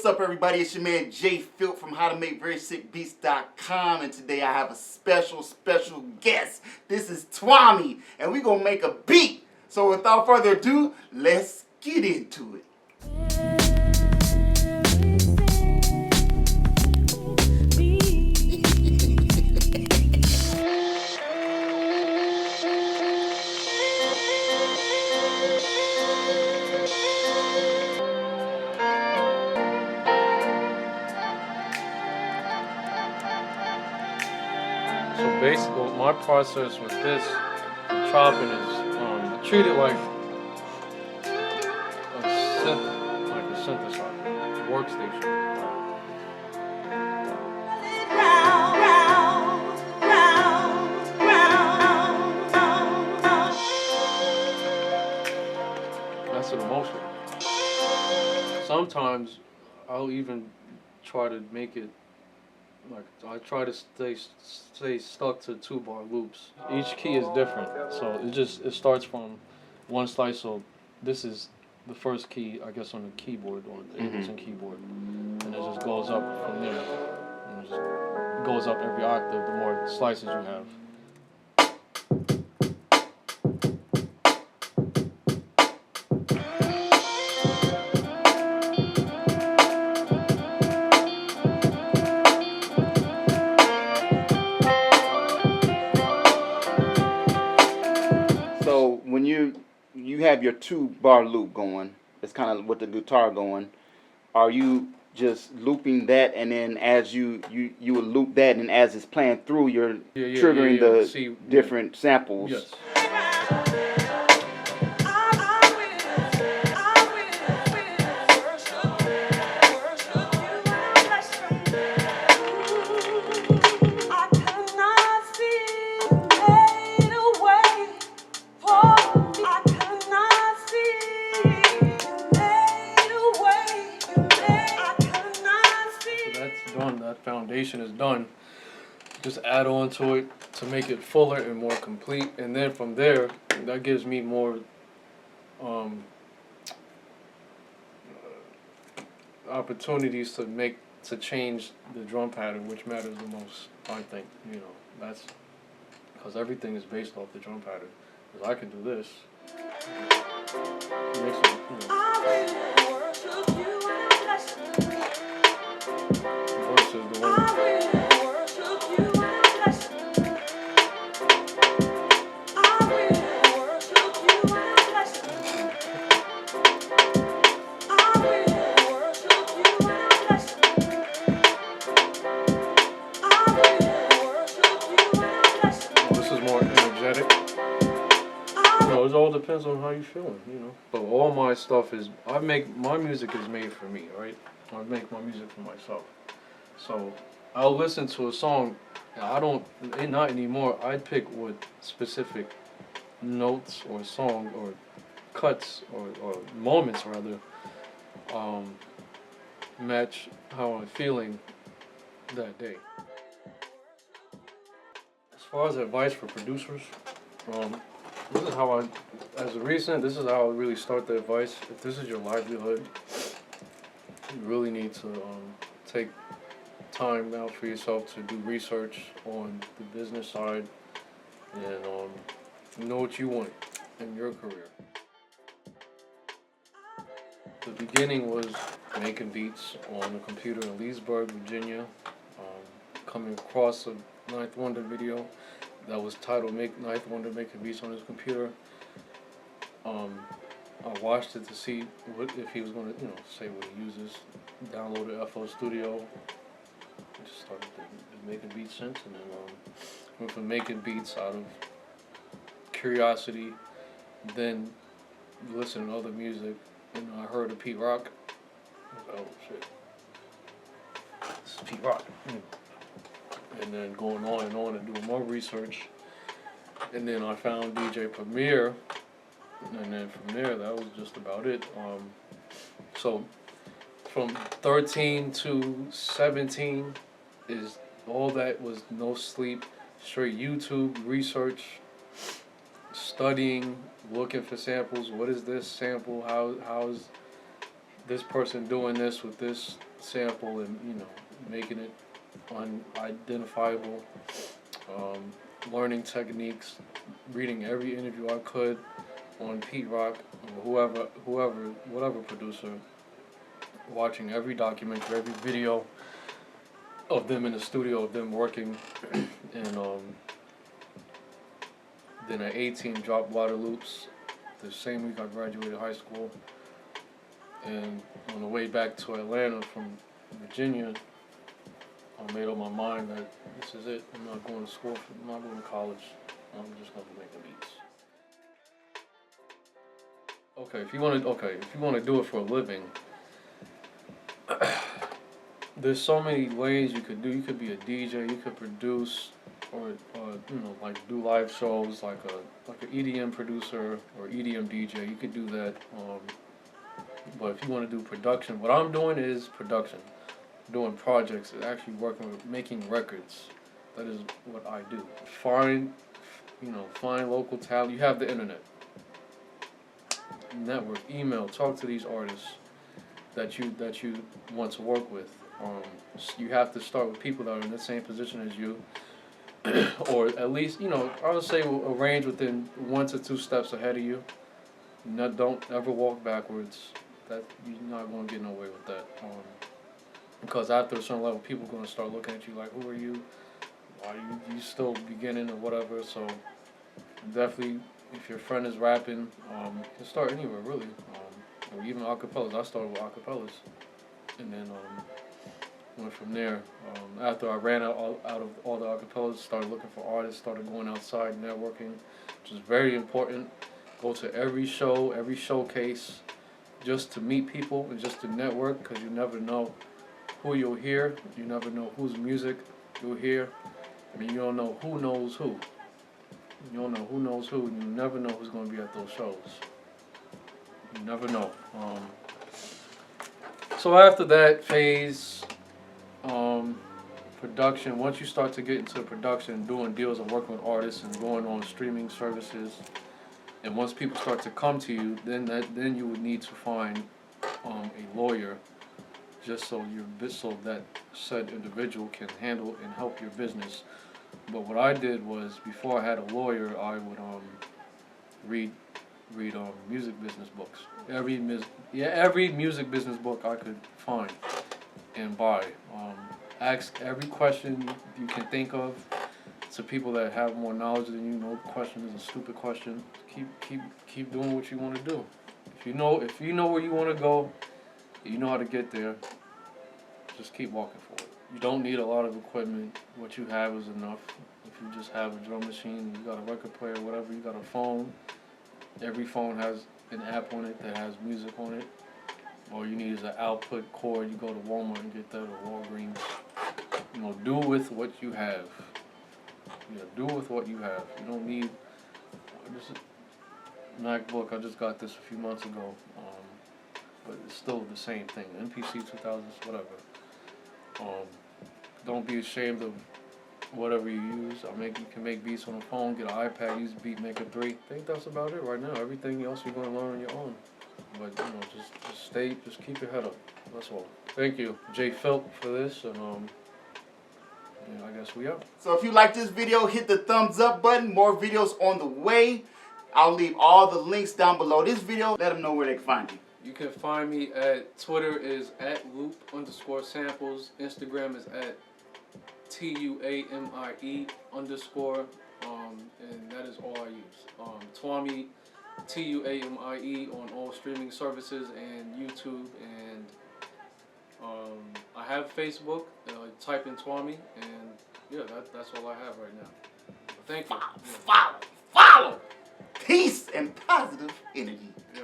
What's up, everybody? It's your man JFILT from howtomakeverysickbeats.com, and today I have a special guest. This is Tuamie, and we're gonna make a beat. So without further ado, let's get into it. So basically, my process with this chopping is I treat it like a synthesizer, workstation. That's an emotion. Sometimes I'll even try to make it. Like I try to stay stuck to 2-bar loops. Each key is different, so it starts from one slice. So this is the first key, I guess, on the keyboard, on the Ableton keyboard, and it just goes up from there. And it just goes up every octave the more slices you have. So when you have your 2-bar loop going, it's kind of with the guitar going. Are you just looping that, and then as you will loop that, and as it's playing through, you're triggering the different samples? Yes. That foundation is done. Just add on to it to make it fuller and more complete, and then from there, that gives me more opportunities to change the drum pattern, which matters the most. I think, that's because everything is based off the drum pattern. Because I can do this. Mix it, versus the one. This is more energetic. It all depends on how you're feeling, But all my stuff is, my music is made for me, right? I make my music for myself. So I'll listen to a song, not anymore, I'd pick what specific notes or song or cuts or moments rather match how I'm feeling that day. As far as advice for producers, this is how this is how I really start the advice. If this is your livelihood, you really need to take time out for yourself to do research on the business side and know what you want in your career. The beginning was making beats on a computer in Leesburg, Virginia, coming across a Ninth Wonder video that was titled Ninth Wonder Making Beats on his computer. I watched it to see if he was going to, say what he uses. Downloaded FL Studio. Just started making beats since, and then went from making beats out of curiosity, then listening to other music, and I heard of Pete Rock. I was like, oh shit, this is Pete Rock. And then going on and on and doing more research, and then I found DJ Premier, and then from there that was just about it. So from 13 to 17 is all that was no sleep, straight YouTube research, studying, looking for samples. What is this sample? How's this person doing this with this sample and, you know, making it unidentifiable, learning techniques, reading every interview I could on Pete Rock, whatever producer, watching every documentary, every video of them in the studio, of them working, and then at 18 dropped Water Loops the same week I graduated high school. And on the way back to Atlanta from Virginia, I made up my mind that this is it. I'm not going to school. I'm not going to college. I'm just going to be making beats. Okay, if you want to do it for a living, there's so many ways you could do. You could be a DJ. You could produce, or you know, like do live shows, like an EDM producer or EDM DJ. You could do that. But if you want to do production, what I'm doing is production. Doing projects, actually working with making records. That is what I do. Find local talent. You have the internet. Network, email, talk to these artists that you want to work with. You have to start with people that are in the same position as you, or at least, you know, I would say a range within 1 to 2 steps ahead of you. Don't ever walk backwards. That you're not going to get nowhere with that. Because after a certain level, people are going to start looking at you like, who are you? Why are you still beginning or whatever? So definitely, if your friend is rapping, you can start anywhere really. Or even acapellas. I started with acapellas, and then went from there. After I ran out of all the acapellas, started looking for artists, started going outside, networking, which is very important. Go to every show, every showcase, just to meet people and just to network, because you never know who you'll hear. You never know whose music you'll hear. I mean, you don't know who knows who. You don't know who knows who, and you never know who's going to be at those shows. You never know. So after that phase, production, once you start to get into production, doing deals and working with artists and going on streaming services, and once people start to come to you, then you would need to find a lawyer, just so that said individual can handle and help your business. But what I did was, before I had a lawyer, I would read music business books. Every music business book I could find and buy. Ask every question you can think of to people that have more knowledge than you. No question is a stupid question. Keep doing what you want to do. If you know where you want to go, you know how to get there. Just keep walking for it. You don't need a lot of equipment. What you have is enough. If you just have a drum machine, you got a record player, whatever, you got a phone. Every phone has an app on it that has music on it. All you need is an output cord. You go to Walmart and get that, or Walgreens. You know, do with what you have. Yeah, do with what you have. You don't need this MacBook. I just got this a few months ago, but it's still the same thing. MPC 2000s, whatever. Don't be ashamed of whatever you use. You can make beats on the phone. Get an iPad. Use beatmaker 3. I think that's about it right now. Everything else you're going to learn on your own. But you know, just keep your head up. That's all. Thank you, JFILT, for this, and yeah, I guess we out. So if you like this video, hit the thumbs up button. More videos on the way. I'll leave all the links down below this video. Let them know where they can find you. You can find me at Twitter is @loop_samples. Instagram is @TUAMIE_. And that is all I use. Tuamie, TUAMIE on all streaming services and YouTube, and I have Facebook. Type in Tuamie, and yeah, that's all I have right now. Thank you. Follow. Peace and positive energy.